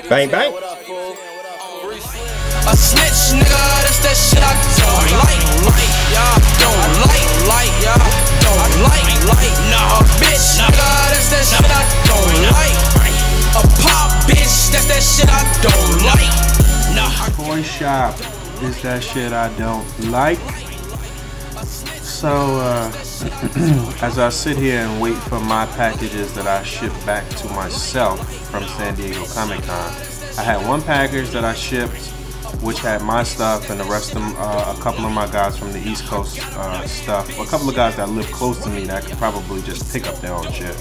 Bang, bang. A snitch, nigga, that's that shit I don't like, y'all don't like, y'all don't like, nah, bitch, nigga, that's that shit I don't like. A pop bitch, that's that shit I don't like. Nah. Toy shop is that shit I don't like. So, as I sit here and wait for my packages that I ship back to myself from San Diego Comic-Con, I had one package that I shipped, which had my stuff, and the rest of them, a couple of my guys from the East Coast stuff, a couple of guys that live close to me that could probably just pick up their own shit.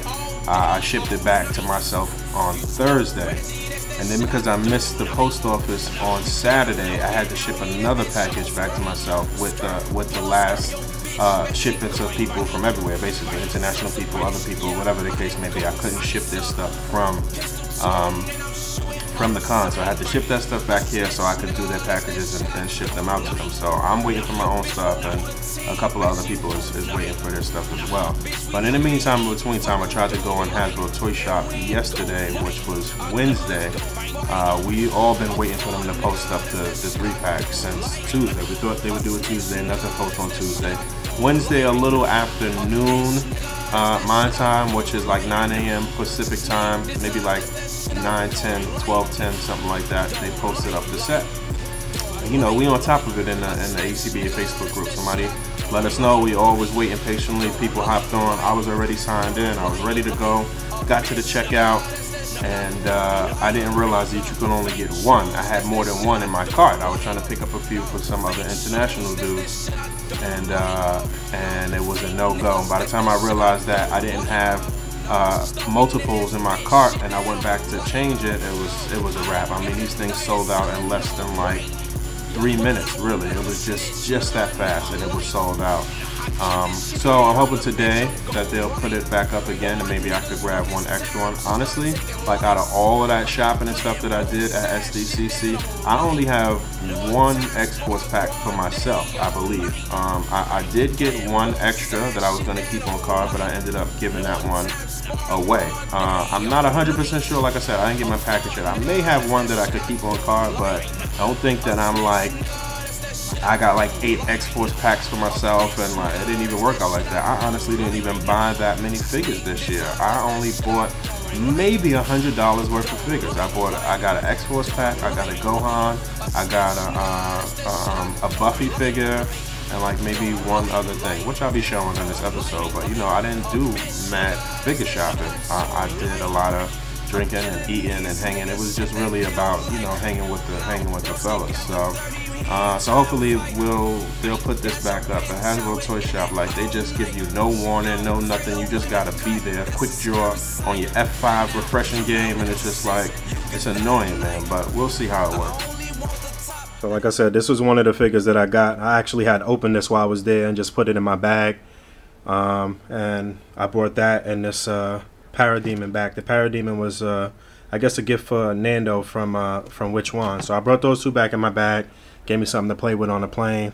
I shipped it back to myself on Thursday, and then because I missed the post office on Saturday, I had to ship another package back to myself with the last shipments of people from everywhere, basically international people, other people, whatever the case may be. I couldn't ship this stuff from the con, so I had to ship that stuff back here so I could do their packages and ship them out to them. So I'm waiting for my own stuff, and a couple of other people is waiting for their stuff as well. But in the meantime, in between time, I tried to go on Hasbro Toy Shop yesterday, which was Wednesday. We all been waiting for them to post up the 3-pack since Tuesday. We thought they would do it Tuesday, nothing post on Tuesday. Wednesday, a little after noon, my time, which is like 9 a.m. Pacific time, maybe like 9, 10, 12, 10, something like that, they posted up the set. You know, we on top of it in the ACBA Facebook group. Somebody let us know. We always waiting patiently. People hopped on. I was already signed in. I was ready to go. Got to the checkout, and I didn't realize that you could only get one. I had more than one in my cart. I was trying to pick up a few for some other international dudes, and it was a no-go. And by the time I realized that I didn't have multiples in my cart, and I went back to change it, it was a wrap. I mean, these things sold out in less than like 3 minutes, really. It was just that fast, and it was sold out. So I'm hoping today that they'll put it back up again, and maybe I could grab one extra one. Honestly, like out of all of that shopping and stuff that I did at SDCC, I only have one X-Force pack for myself, I believe. I did get one extra that I was going to keep on card, but I ended up giving that one away. I'm not 100% sure. Like I said, I didn't get my package yet. I may have one that I could keep on card, but I don't think that I got like 8 X-Force packs for myself, and like it didn't even work out like that. I honestly didn't even buy that many figures this year. I only bought maybe $100 worth of figures. I got an X-Force pack, I got a Gohan, I got a Buffy figure, and like maybe one other thing, which I'll be showing in this episode. But you know, I didn't do mad figure shopping. I did a lot of drinking and eating and hanging. It was just really about, you know, hanging with the fellas. So hopefully they'll put this back up. The Hasbro Toy Shop, like, they just give you no warning, no nothing. You just gotta be there. Quick draw on your F5 refreshing game, and it's just like, it's annoying, man. But we'll see how it works. So like I said, this was one of the figures that I got. I actually had opened this while I was there and just put it in my bag. And I brought that and this Parademon back. The Parademon was, I guess, a gift for Nando from Which One. So I brought those two back in my bag. Gave me something to play with on the plane.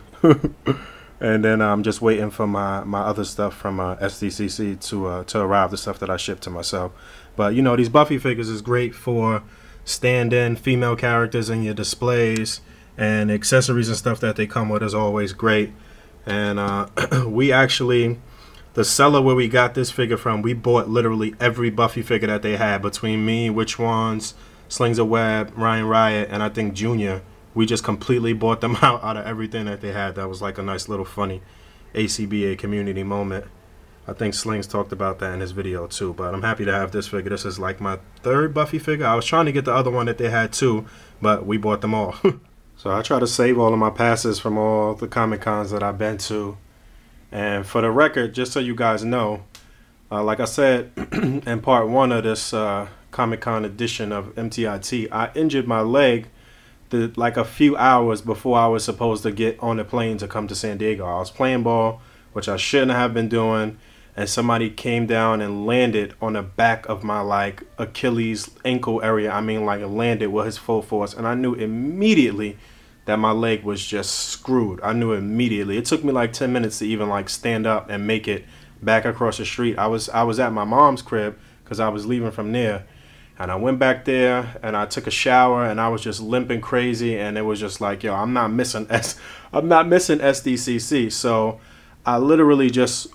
And then I'm just waiting for my other stuff from SDCC to arrive, the stuff that I shipped to myself. But, you know, these Buffy figures is great for stand-in female characters in your displays, and accessories and stuff that they come with is always great. And we actually, the seller where we got this figure from, we bought literally every Buffy figure that they had. Between me, Which Ones, Slings of Web, Ryan Riot, and I think Junior, we just completely bought them out of everything that they had. That was like a nice little funny ACBA community moment. I think Slings talked about that in his video too. But I'm happy to have this figure. This is like my third Buffy figure. I was trying to get the other one that they had too, but we bought them all. So I try to save all of my passes from all the Comic Cons that I've been to. And for the record, just so you guys know, like I said in part 1 of this Comic Con edition of MTIT, I injured my leg like a few hours before I was supposed to get on the plane to come to San Diego. I was playing ball, which I shouldn't have been doing, and somebody came down and landed on the back of my like Achilles ankle area. I mean, like, landed with his full force, and I knew immediately that my leg was just screwed. I knew immediately. It took me like 10 minutes to even like stand up and make it back across the street. I was at my mom's crib because I was leaving from there. And I went back there and I took a shower and I was just limping crazy, and it was just like, yo, I'm not missing SDCC. So I literally just,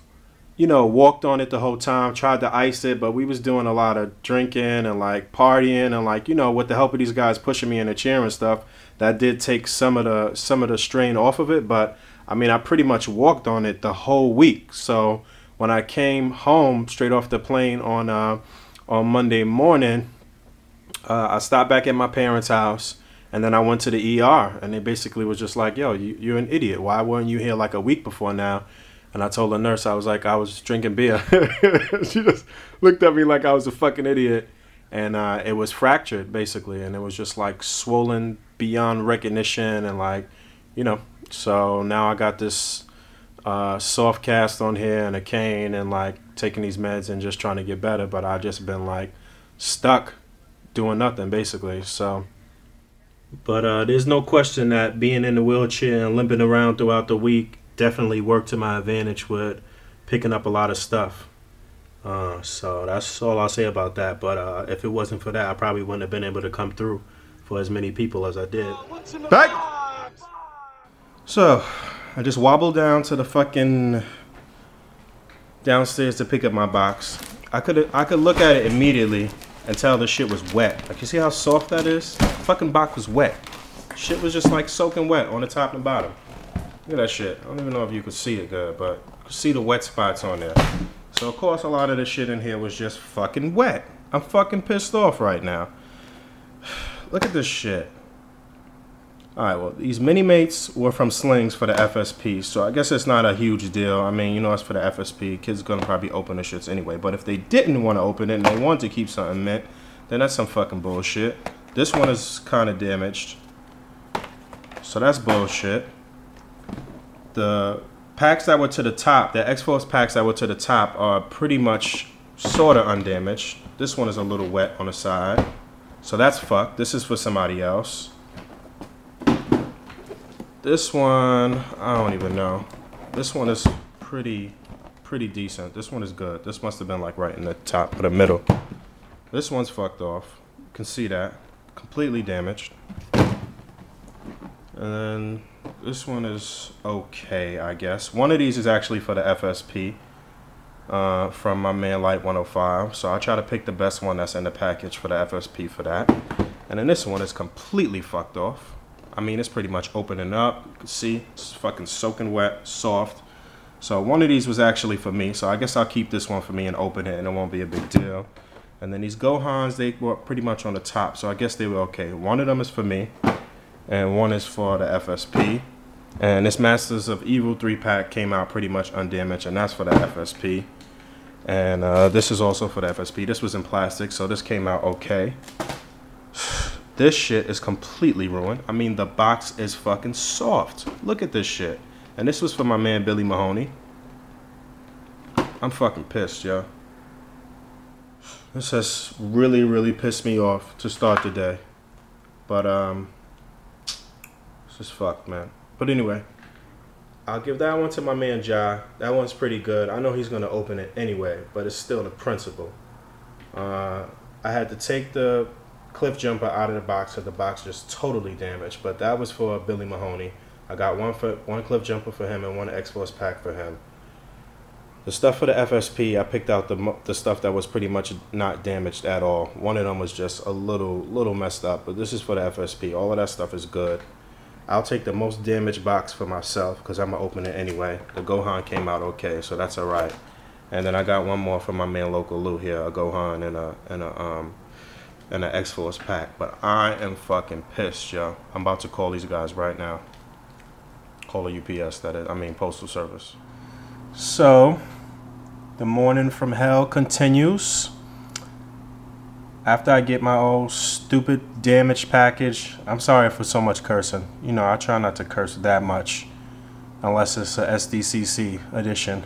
you know, walked on it the whole time, tried to ice it, but we was doing a lot of drinking and like partying and like, you know, with the help of these guys pushing me in the chair and stuff, that did take some of the strain off of it. But I mean, I pretty much walked on it the whole week. So when I came home straight off the plane on Monday morning, I stopped back at my parents' house, and then I went to the ER, and they basically was just like, yo, you're an idiot. Why weren't you here like a week before now? And I told the nurse, I was like, I was drinking beer. She just looked at me like I was a fucking idiot. And it was fractured, basically, and it was just like swollen beyond recognition, and like, you know. So now I got this soft cast on here and a cane, and like taking these meds and just trying to get better. But I just been like stuck doing nothing, basically. So, but there's no question that being in the wheelchair and limping around throughout the week definitely worked to my advantage with picking up a lot of stuff. So that's all I'll say about that. But if it wasn't for that, I probably wouldn't have been able to come through for as many people as I did. Back. So I just wobbled down to the fucking downstairs to pick up my box. I could look at it immediately and tell the shit was wet. Like, you see how soft that is? The fucking box was wet. Shit was just like soaking wet on the top and bottom. Look at that shit. I don't even know if you could see it good, but you could see the wet spots on there. So of course a lot of the shit in here was just fucking wet. I'm fucking pissed off right now. Look at this shit. Alright, well, these mini mates were from Slings for the FSP, so I guess it's not a huge deal. I mean, you know, it's for the FSP. Kids gonna probably open the shits anyway. But if they didn't want to open it and they wanted to keep something mint, then that's some fucking bullshit. This one is kind of damaged, so that's bullshit. The packs that were to the top, the X-Force packs that were to the top, are pretty much sort of undamaged. This one is a little wet on the side, so that's fucked. This is for somebody else. This one, I don't even know. This one is pretty decent. This one is good. This must have been like right in the top or the middle. This one's fucked off. You can see that. Completely damaged. And then this one is okay, I guess. One of these is actually for the FSP from my man Light 105. So I try to pick the best one that's in the package for the FSP for that. And then this one is completely fucked off. I mean, it's pretty much opening up. You can see it's fucking soaking wet, soft. So one of these was actually for me. So I guess I'll keep this one for me and open it, and it won't be a big deal. And then these Gohans, they were pretty much on the top. So I guess they were okay. One of them is for me, and one is for the FSP. And this Masters of Evil 3-pack came out pretty much undamaged, and that's for the FSP. And this is also for the FSP. This was in plastic, so this came out okay. This shit is completely ruined. I mean, the box is fucking soft. Look at this shit. And this was for my man Billy Mahoney. I'm fucking pissed, yo. This has really pissed me off to start the day. But this is fucked, man. But anyway, I'll give that one to my man Ja. That one's pretty good. I know he's gonna open it anyway, but it's still the principle. I had to take the cliff jumper out of the box because the box just totally damaged, but that was for Billy Mahoney. I got one cliff jumper for him and one X-Force pack for him. The stuff for the FSP, I picked out the stuff that was pretty much not damaged at all. One of them was just a little messed up, but this is for the FSP. All of that stuff is good. I'll take the most damaged box for myself because I'm gonna open it anyway. The Gohan came out okay, so that's all right. And then I got one more for my man Local Lou here, a Gohan and an X-Force pack. But I am fucking pissed, yo. I'm about to call these guys right now. Call the UPS, that is. I mean, Postal Service. So, the morning from hell continues. After I get my old stupid damaged package, I'm sorry for so much cursing. You know, I try not to curse that much. Unless it's a SDCC edition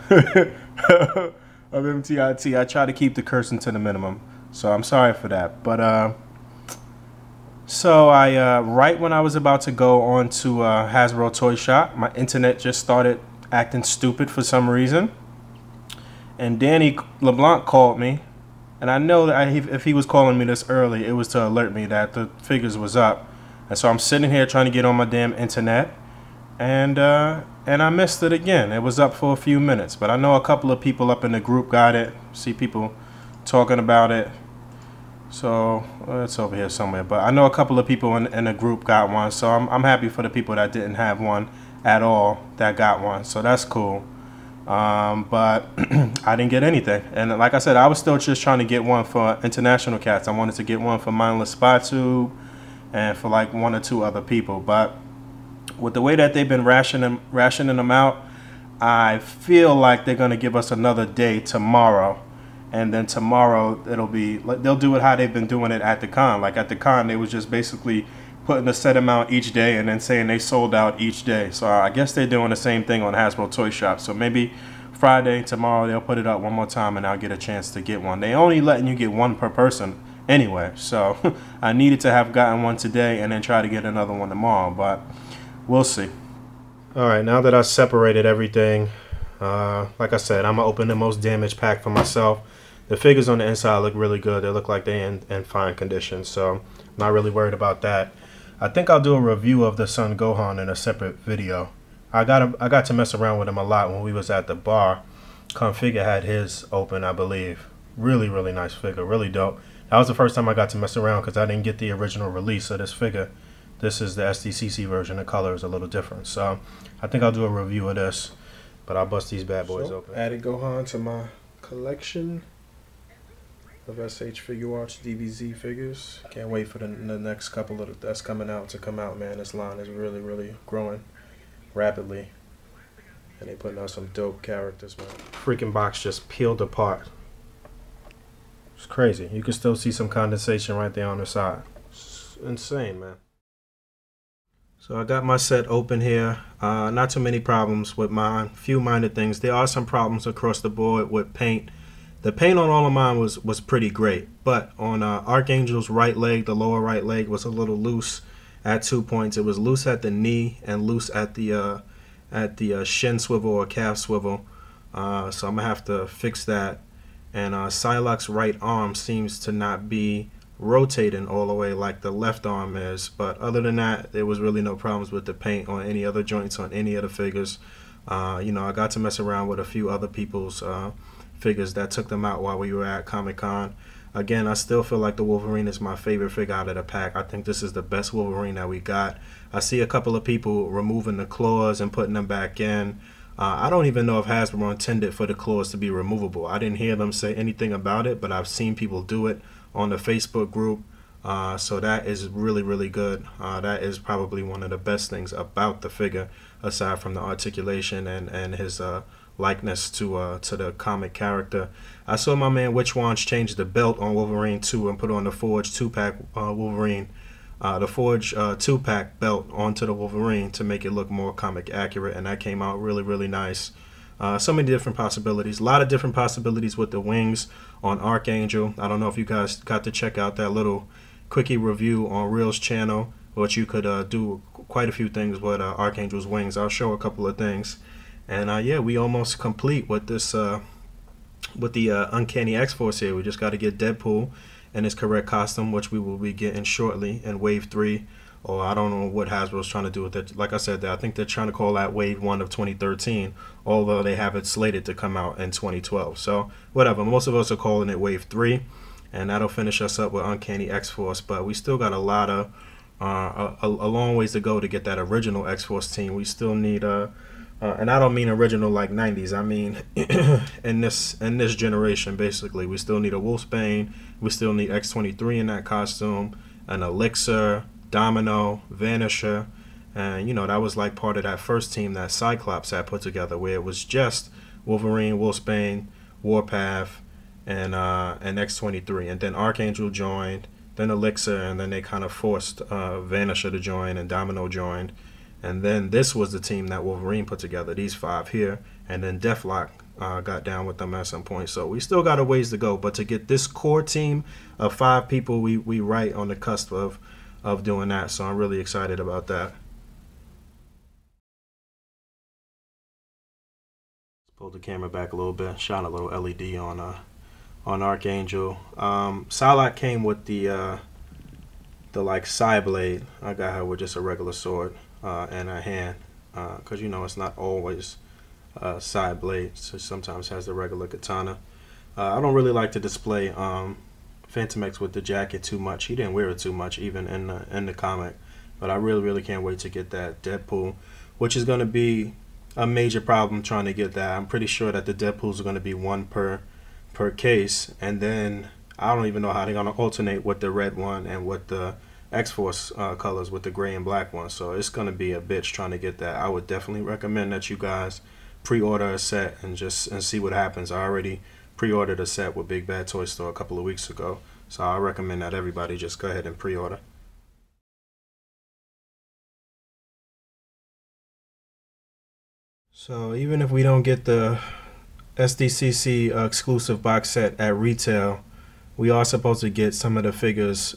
of MTIT. I try to keep the cursing to the minimum. So I'm sorry for that. But so I right when I was about to go on to Hasbro Toy Shop, my internet just started acting stupid for some reason. And Danny LeBlanc called me And I know that if he was calling me this early, it was to alert me that the figures was up. And so I'm sitting here trying to get on my damn internet, and I missed it again. It was up for a few minutes, but I know a couple of people up in the group got it. See people talking about it. So it's over here somewhere. But I know a couple of people in the group got one. So I'm happy for the people that didn't have one at all that got one. So that's cool. But I didn't get anything. And like I said, I was still just trying to get one for international cats. I wanted to get one for Mindless Spy Tube and for like 1 or 2 other people. But with the way that they've been rationing them out, I feel like they're going to give us another day tomorrow. And then tomorrow it'll be, they'll do it how they've been doing it at the con. Like at the con, they was just basically putting a set amount each day and then saying they sold out each day. So I guess they're doing the same thing on Hasbro Toy Shop. So maybe Friday, tomorrow, they'll put it up one more time and I'll get a chance to get one. They only letting you get one per person anyway. So I needed to have gotten one today and then try to get another one tomorrow. But we'll see. All right, now that I've separated everything, like I said, I'm going to open the most damaged pack for myself. The figures on the inside look really good. They look like they're in fine condition, so I'm not really worried about that. I think I'll do a review of the Son Gohan in a separate video. I got to mess around with him a lot when we was at the bar. Configure had his open, I believe. Really, really nice figure. Really dope. That was the first time I got to mess around because I didn't get the original release of this figure. This is the SDCC version. The color is a little different. So I think I'll do a review of this, but I'll bust these bad boys open. Added Gohan to my collection of SH Figure Arts DBZ figures. Can't wait for the next couple of that's coming out to come out, man. This line is really, really growing rapidly. And they putting out some dope characters, man. Freaking box just peeled apart. It's crazy. You can still see some condensation right there on the side. It's insane, man. So I got my set open here. Not too many problems with mine. Few minor things. There are some problems across the board with paint. The paint on all of mine was pretty great, but on Archangel's right leg, the lower right leg was a little loose at 2 points. It was loose at the knee and loose at the shin swivel or calf swivel. So I'm gonna have to fix that. And Psylocke's right arm seems to not be rotating all the way like the left arm is. But other than that, there was really no problems with the paint on any other joints on any of the figures. You know, I got to mess around with a few other people's figures that took them out while we were at Comic-Con. Again, I still feel like the Wolverine is my favorite figure out of the pack. I think this is the best Wolverine that we got. I see a couple of people removing the claws and putting them back in. I don't even know if Hasbro intended for the claws to be removable. I didn't hear them say anything about it, but I've seen people do it on the Facebook group. So that is really, really good. That is probably one of the best things about the figure, aside from the articulation and his likeness to the comic character. I saw my man Witch Wands change the belt on Wolverine 2 and put on the Forge 2-pack Wolverine, the Forge 2-pack belt onto the Wolverine to make it look more comic accurate, and that came out really, really nice. So many different possibilities. A lot of different possibilities with the wings on Archangel. I don't know if you guys got to check out that little quickie review on Real's channel, but you could do quite a few things with Archangel's wings. I'll show a couple of things. And yeah, we almost complete with this, with the Uncanny X-Force here. We just got to get Deadpool in his correct costume, which we will be getting shortly in Wave 3. Or I don't know what Hasbro's trying to do with it. Like I said, I think they're trying to call that Wave 1 of 2013, although they have it slated to come out in 2012. So whatever, most of us are calling it Wave 3, and that'll finish us up with Uncanny X-Force. But we still got a lot of, a long ways to go to get that original X-Force team. We still need and I don't mean original like 90s. I mean in this generation, basically. We still need a Wolfsbane. We still need X-23 in that costume, an Elixir, Domino, Vanisher, and you know that was like part of that first team that Cyclops had put together, where it was just Wolverine, Wolfsbane, Warpath, and X-23, and then Archangel joined, then Elixir, and then they kind of forced Vanisher to join, and Domino joined. And then this was the team that Wolverine put together, these 5 here. And then Deathlock got down with them at some point. So we still got a ways to go. But to get this core team of 5 people, we right on the cusp of doing that. So I'm really excited about that. Pull the camera back a little bit. Shine a little LED on on Archangel. Psylocke came with the like side blade. I got her with just a regular sword and a hand, because you know it's not always side blade, so sometimes has the regular katana. I don't really like to display Phantom X with the jacket too much. He didn't wear it too much even in the comic, but I really can't wait to get that Deadpool, which is going to be a major problem trying to get that. I'm pretty sure that the Deadpools are going to be one per case, and then I don't even know how they're going to alternate with the red one and with the X-Force colors with the gray and black one. So it's going to be a bitch trying to get that. I would definitely recommend that you guys pre-order a set and see what happens. I already pre-ordered a set with Big Bad Toy Store a couple of weeks ago, so I recommend that everybody just go ahead and pre-order. So even if we don't get the SDCC exclusive box set at retail, we are supposed to get some of the figures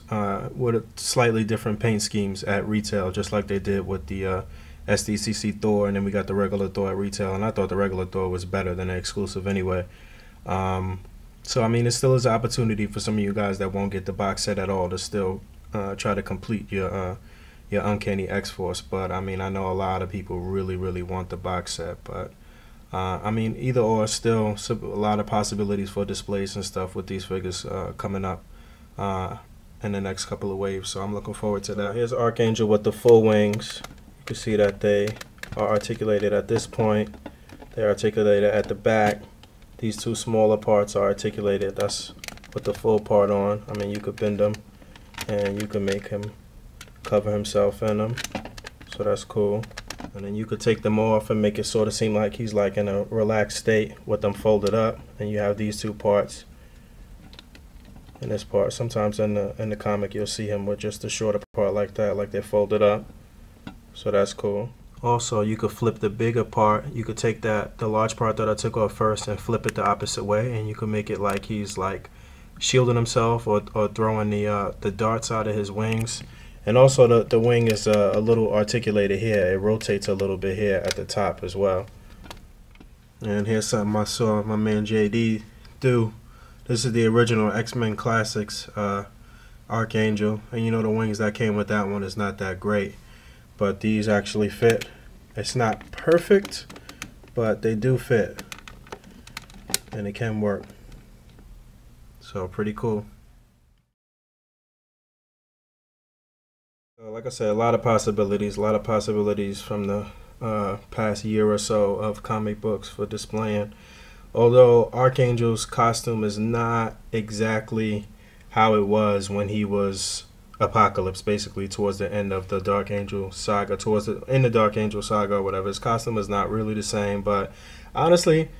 with slightly different paint schemes at retail, just like they did with the SDCC Thor, and then we got the regular Thor at retail, and I thought the regular Thor was better than the exclusive anyway. So I mean, it still is an opportunity for some of you guys that won't get the box set at all to still try to complete your Uncanny X-Force. But I mean, I know a lot of people really want the box set, but I mean, either or, still a lot of possibilities for displays and stuff with these figures coming up in the next couple of waves, so I'm looking forward to that. Here's Archangel with the full wings. You can see that they are articulated at this point. They're articulated at the back. These two smaller parts are articulated. That's with the full part on. I mean, you could bend them and you can make him cover himself in them, so that's cool. And then you could take them off and make it sort of seem like he's like in a relaxed state with them folded up, and you have these two parts in this part. Sometimes in the comic you'll see him with just a shorter part like that, like they're folded up, so that's cool. Also, you could flip the bigger part. You could take the large part that I took off first and flip it the opposite way, and you could make it like he's like shielding himself or throwing the darts out of his wings. And also the wing is a little articulated here. It rotates a little bit here at the top as well. And here's something I saw my man JD do. This is the original X-Men Classics Archangel. And you know the wings that came with that one is not that great, but these actually fit. It's not perfect, but they do fit. And it can work. So pretty cool. Like I said, a lot of possibilities from the past year or so of comic books for displaying. Although Archangel's costume is not exactly how it was when he was Apocalypse, basically towards the end of the Dark Angel saga, in the Dark Angel saga or whatever. His costume is not really the same, but honestly,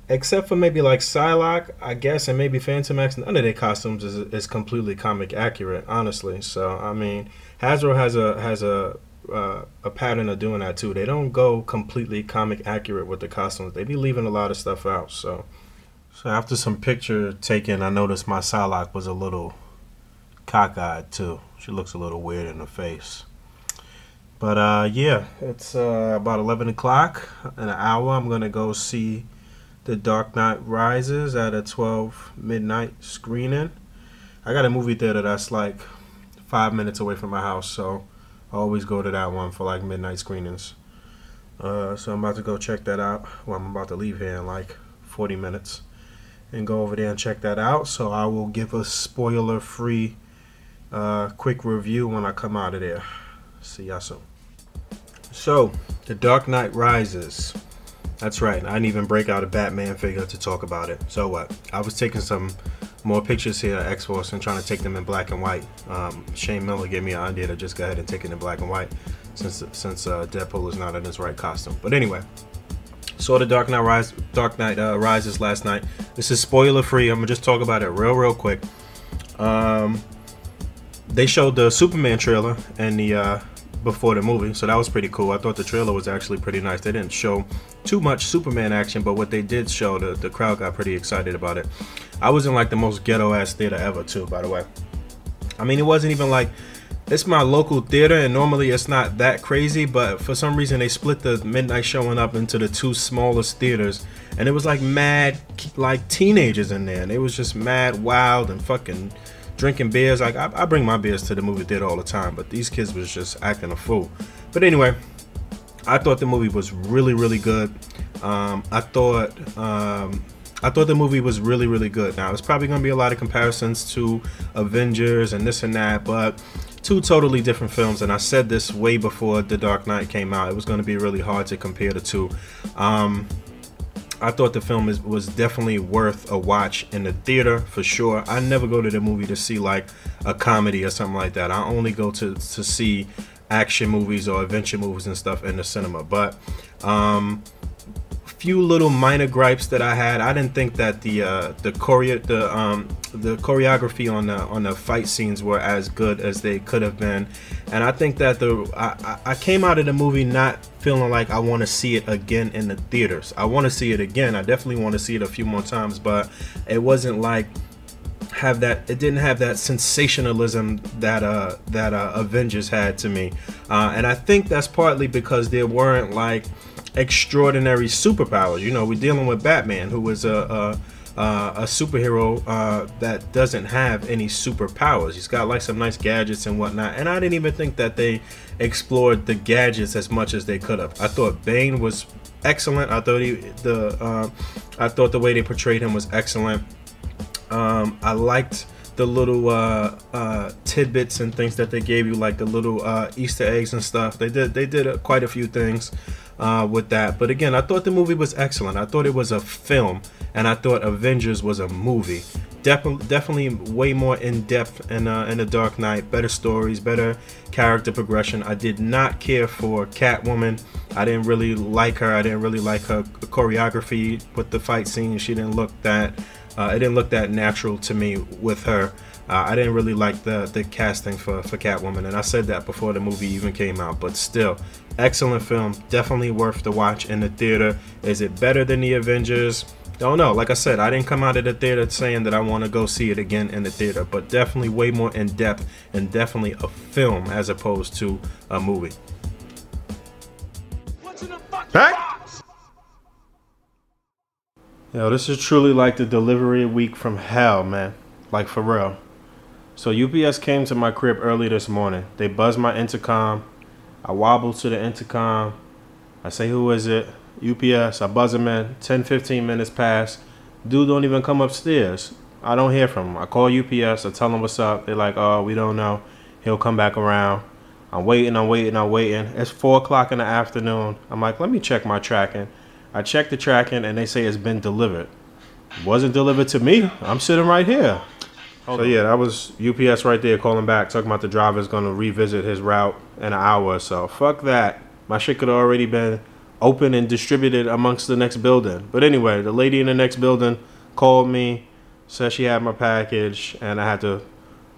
except for maybe like Psylocke, I guess, and maybe Phantom X, none of their costumes is completely comic accurate, honestly. So I mean, Hasbro has a pattern of doing that too. They don't go completely comic accurate with the costumes. They be leaving a lot of stuff out. So after some picture taken, I noticed my Psylocke was a little cockeyed too. She looks a little weird in the face. But yeah, it's about 11 o'clock. In an hour, I'm gonna go see The Dark Knight Rises at a 12 midnight screening. I got a movie theater that's like 5 minutes away from my house, so I always go to that one for like midnight screenings. So I'm about to go check that out. Well, I'm about to leave here in like 40 minutes and go over there and check that out. So I will give a spoiler-free quick review when I come out of there. See y'all soon. So, The Dark Knight Rises. That's right, I didn't even break out a Batman figure to talk about it. So what? I was taking some more pictures here at X-Force and trying to take them in black and white. Shane Miller gave me an idea to just go ahead and take it in black and white since Deadpool is not in his right costume. But anyway, saw The Dark Knight Rises last night. This is spoiler free. I'm gonna just talk about it real quick. They showed the Superman trailer and the before the movie, so that was pretty cool. I thought the trailer was actually pretty nice. They didn't show too much Superman action, but what they did show, the crowd got pretty excited about it. I was in like the most ghetto ass theater ever too, by the way. I mean, it wasn't even like It's my local theater, and normally it's not that crazy, but for some reason they split the midnight showing up into the two smallest theaters, and it was like mad like teenagers in there, and it was just mad wild and fucking drinking beers. Like I bring my beers to the movie theater all the time, but these kids was just acting a fool. But anyway, I thought the movie was really good. I thought the movie was really good. Now, there's probably going to be a lot of comparisons to Avengers and this and that, but two totally different films, and I said this way before The Dark Knight came out. It was going to be really hard to compare the two. I thought the film was definitely worth a watch in the theater for sure. I never go to the movie to see like a comedy or something like that. I only go to see action movies or adventure movies and stuff in the cinema. But few little minor gripes that I had. I didn't think that the choreography on the fight scenes were as good as they could have been, and I think that I came out of the movie not feeling like I want to see it again in the theaters. I want to see it again. I definitely want to see it a few more times, but it wasn't like it didn't have that sensationalism that Avengers had to me, and I think that's partly because there weren't like extraordinary superpowers. You know, we're dealing with Batman, who is a superhero that doesn't have any superpowers. He's got like some nice gadgets and whatnot, and I didn't even think that they explored the gadgets as much as they could have. I thought Bane was excellent. I thought the way they portrayed him was excellent. I liked the little tidbits and things that they gave you, like the little Easter eggs and stuff. They did quite a few things with that. But again, I thought the movie was excellent. I thought it was a film, and I thought Avengers was a movie. Definitely way more in depth in The Dark Knight. Better stories, better character progression. I did not care for Catwoman. I didn't really like her. I didn't really like her choreography with the fight scene. She didn't look that. It didn't look that natural to me with her. I didn't really like the casting for Catwoman, and I said that before the movie even came out. But still, excellent film. Definitely worth the watch in the theater. Is it better than the Avengers? Don't know. Like I said, I didn't come out of the theater saying that I want to go see it again in the theater, but definitely way more in depth and definitely a film as opposed to a movie. Back. Yo, this is truly like the delivery week from hell, man. Like, for real. So UPS came to my crib early this morning. They buzzed my intercom. I wobble to the intercom. I say, who is it? UPS. I buzz him in. 10-15 minutes pass. Dude don't even come upstairs. I don't hear from him. I call UPS. I tell them what's up. They're like, oh, we don't know. He'll come back around. I'm waiting. It's 4 o'clock in the afternoon. I'm like, let me check my tracking. I checked the tracking, and they say it's been delivered. It wasn't delivered to me. I'm sitting right here. So yeah, that was UPS right there calling back, talking about the driver's going to revisit his route in an hour or so. Fuck that. My shit could have already been open and distributed amongst the next building. But anyway, the lady in the next building called me, said she had my package, and I had to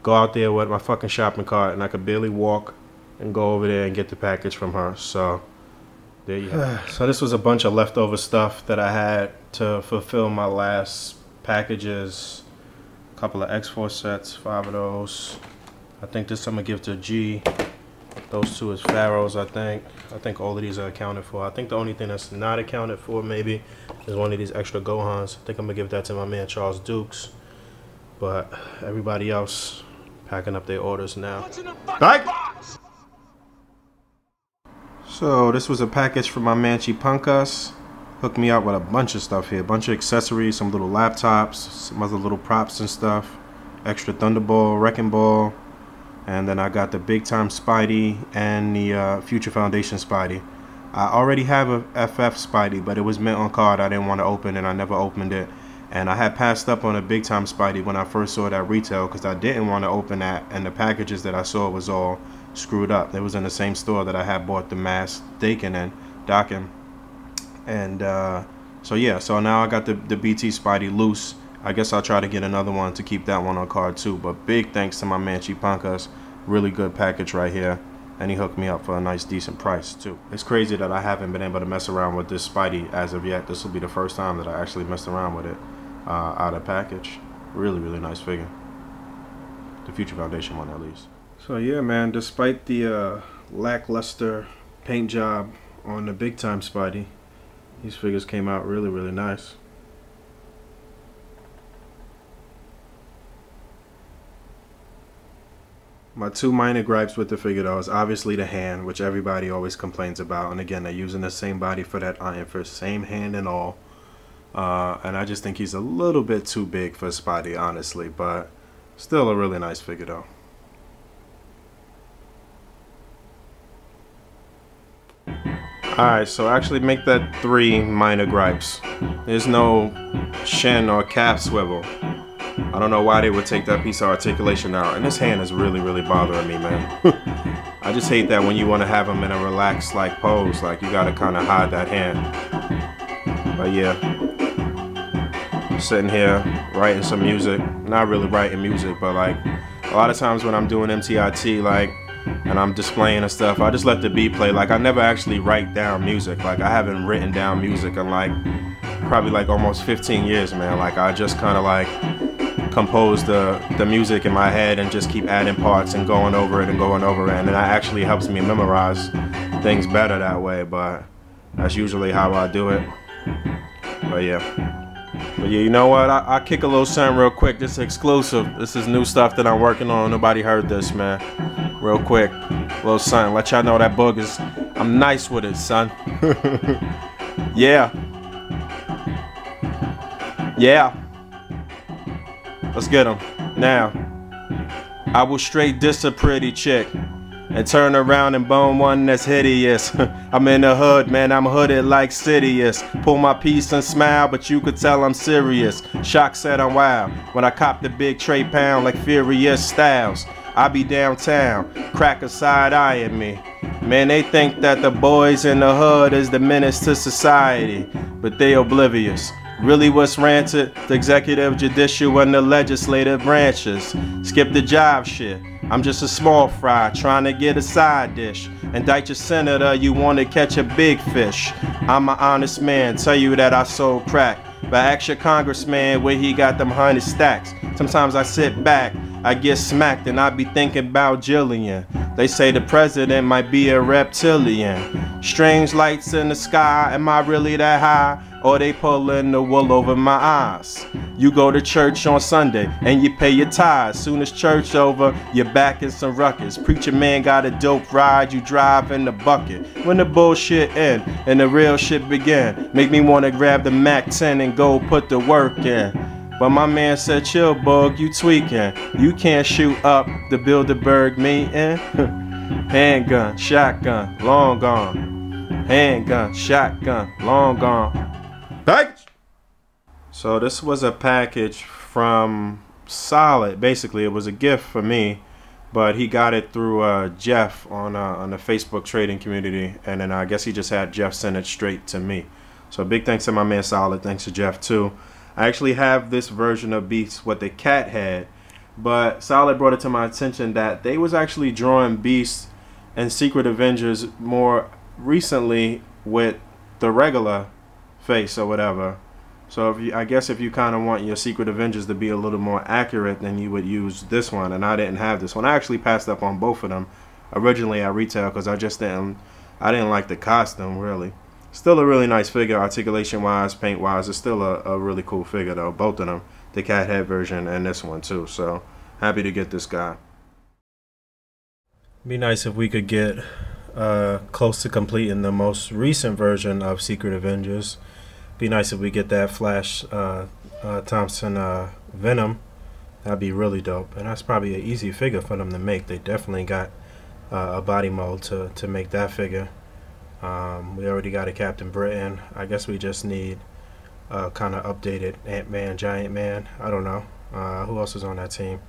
go out there with my fucking shopping cart, and I could barely walk and go over there and get the package from her. So there you go. So this was a bunch of leftover stuff that I had to fulfill my last packages. A couple of X4 sets, 5 of those. I think this I'm gonna give to G. Those 2 is Pharaohs, I think. I think all of these are accounted for. I think the only thing that's not accounted for maybe is one of these extra Gohans. I think I'm gonna give that to my man Charles Dukes. But everybody else packing up their orders now. Back! So this was a package from my man Chipankas. Hooked me up with a bunch of stuff here. A bunch of accessories, some little laptops, some other little props and stuff. Extra Thunderball, Wrecking Ball. And then I got the Big Time Spidey and the Future Foundation Spidey. I already have a FF Spidey, but it was mint on card. I didn't want to open it. I never opened it. And I had passed up on a Big Time Spidey when I first saw it at retail because I didn't want to open that. And the packages that I saw was all screwed up. It was in the same store that I had bought the mask Dakin and Dockin. And so yeah, so now I got the BT Spidey loose. I guess I'll try to get another one to keep that one on card too. But big thanks to my man Chipankas. Really good package right here. And he hooked me up for a nice decent price too. It's crazy that I haven't been able to mess around with this Spidey as of yet. This will be the first time that I actually messed around with it out of package. Really, really nice figure. The Future Foundation one at least. So yeah, man, despite the lackluster paint job on the big time Spidey, these figures came out really, really nice. My two minor gripes with the figure though is obviously the hand, which everybody always complains about. And again, they're using the same body for that Iron Fist, same hand and all. And I just think he's a little bit too big for Spidey, honestly. But still a really nice figure though. Alright, so actually make that 3 minor gripes. There's no shin or calf swivel. I don't know why they would take that piece of articulation out. And this hand is really, really bothering me, man. I just hate that when you want to have him in a relaxed like pose, like you gotta kind of hide that hand. But yeah, sitting here writing some music. Not really writing music, but like a lot of times when I'm doing MTIT, like, and I'm displaying and stuff, I just let the beat play. Like I never actually write down music. Like I haven't written down music in like probably like almost 15 years, man. Like I just kind of like compose the music in my head and just keep adding parts and going over it and going over it, and that actually helps me memorize things better that way. But that's usually how I do it. But yeah, you know what, I kick a little something real quick. This is exclusive. This is new stuff that I'm working on. Nobody heard this, man. Real quick, a little something, let y'all know that Boog is, I'm nice with it, son. Yeah, let's get him. Now, I will straight diss a pretty chick and turn around and bone one that's hideous. I'm in the hood, man, I'm hooded like Sidious. Pull my piece and smile, but you could tell I'm serious. Shock said I'm wild when I cop the big tray pound like Furious Styles. I be downtown, cracker side eyeing me. Man, they think that the boys in the hood is the menace to society, but they oblivious. Really what's rancid? The executive, judicial, and the legislative branches. Skip the job shit. I'm just a small fry trying to get a side dish. Indict your senator, you want to catch a big fish. I'm an honest man, tell you that I sold crack. But ask your congressman where he got them 100 stacks. Sometimes I sit back, I get smacked, and I be thinking about Jillian. They say the president might be a reptilian. Strange lights in the sky, am I really that high? Or they pulling the wool over my eyes. You go to church on Sunday and you pay your tithes. Soon as church over, you're back in some ruckus. Preacher man got a dope ride, you drive in the bucket. When the bullshit end and the real shit begin, make me wanna grab the Mac 10 and go put the work in. But my man said, chill, Boog, you tweaking. You can't shoot up the Bilderberg meeting. Handgun, shotgun, long gone. Handgun, shotgun, long gone. Package. So this was a package from Solid. Basically, it was a gift for me, but he got it through Jeff on the Facebook trading community, and then I guess he just had Jeff send it straight to me. So big thanks to my man Solid. Thanks to Jeff too. I actually have this version of Beast what the cat had, but Solid brought it to my attention that they was actually drawing Beast and Secret Avengers more recently with the regular face or whatever. So if you, I guess if you kind of want your Secret Avengers to be a little more accurate, then you would use this one, and I didn't have this one. I actually passed up on both of them originally at retail because I didn't like the costume really. Still a really nice figure, articulation wise, paint wise. It's still a really cool figure though, both of them, the cat head version and this one too. So happy to get this guy. Be nice if we could get close to completing the most recent version of Secret Avengers. Be nice if we get that Flash Thompson Venom. That'd be really dope, and that's probably an easy figure for them to make. They definitely got a body mold to make that figure. We already got a Captain Britain. I guess we just need kind of updated Ant-Man, Giant Man. I don't know who else is on that team.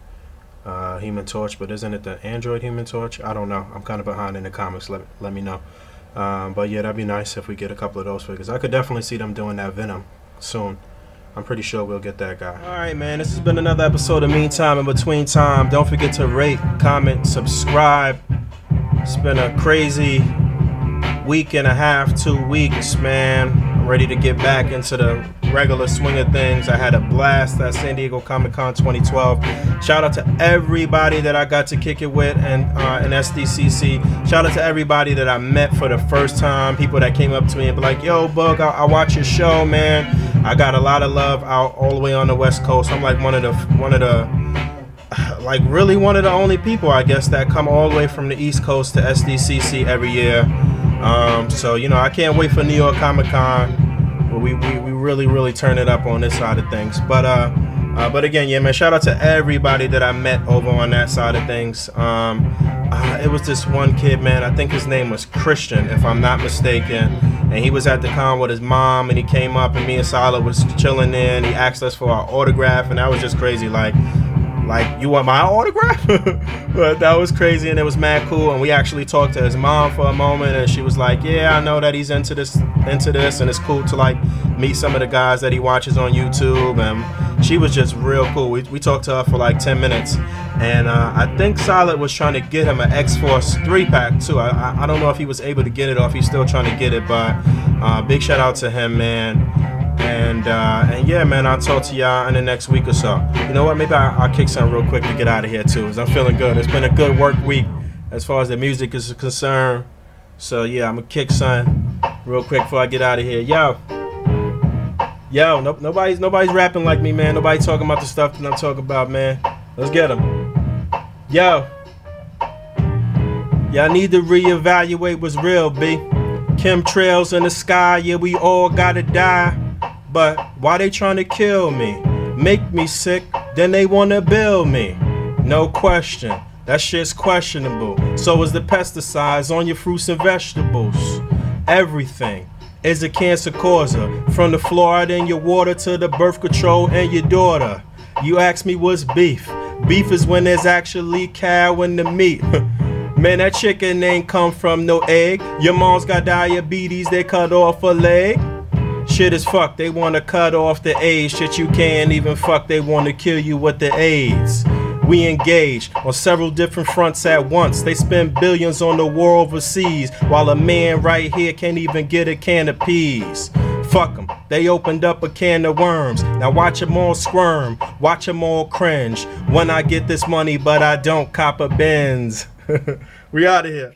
Human Torch, but isn't it the Android Human Torch? I don't know. I'm kind of behind in the comics. Let me know. But yeah, that'd be nice if we get a couple of those figures. I could definitely see them doing that Venom soon. I'm pretty sure we'll get that guy. Alright, man, this has been another episode of Meantime in Between Time. Don't forget to rate, comment, subscribe. It's been a crazy week and a half, 2 weeks, man. I'm ready to get back into the regular swing of things. I had a blast at San Diego Comic-Con 2012. Shout out to everybody that I got to kick it with and in SDCC. Shout out to everybody that I met for the first time. People that came up to me and be like, yo, Bug, I watch your show, man. I got a lot of love out all the way on the West Coast. I'm like one of the only people, I guess, that come all the way from the East Coast to SDCC every year. So, you know, I can't wait for New York Comic-Con. We really turn it up on this side of things. But again, yeah, man, shout out to everybody that I met over on that side of things. It was this one kid, man, I think his name was Christian, if I'm not mistaken. And he was at the con with his mom, and he came up, and me and Solid was chilling there, and he asked us for our autograph, and that was just crazy. Like, you want my autograph? But that was crazy, and it was mad cool. And we actually talked to his mom for a moment, and she was like, yeah, I know that he's into this, and it's cool to like meet some of the guys that he watches on YouTube. And she was just real cool. We talked to her for like 10 minutes, and I think Solid was trying to get him an X-Force 3-pack too. I don't know if he was able to get it or if he's still trying to get it, but big shout out to him, man. And yeah, man, I'll talk to y'all in the next week or so. You know what? Maybe I'll kick something real quick to get out of here too, because I'm feeling good. It's been a good work week as far as the music is concerned. So yeah, I'm gonna kick something real quick before I get out of here. Yo, nobody's rapping like me, man. Nobody talking about the stuff that I'm talking about, man. Let's get them. Yo, y'all need to reevaluate what's real, B. Chemtrails in the sky, yeah, we all gotta die. But why they trying to kill me? Make me sick, then they wanna build me. No question, that shit's questionable. So is the pesticides on your fruits and vegetables. Everything is a cancer causer, from the fluoride in your water to the birth control in your daughter. You ask me what's beef? Beef is when there's actually cow in the meat. Man, that chicken ain't come from no egg. Your mom's got diabetes, they cut off a leg. Shit is fucked, they wanna cut off the AIDS. Shit you can't even fuck, they wanna kill you with the AIDS. We engaged on several different fronts at once. They spend billions on the war overseas, while a man right here can't even get a can of peas. Fuck them, they opened up a can of worms. Now watch them all squirm, watch them all cringe. When I get this money, but I don't cop a Benz. We out of here.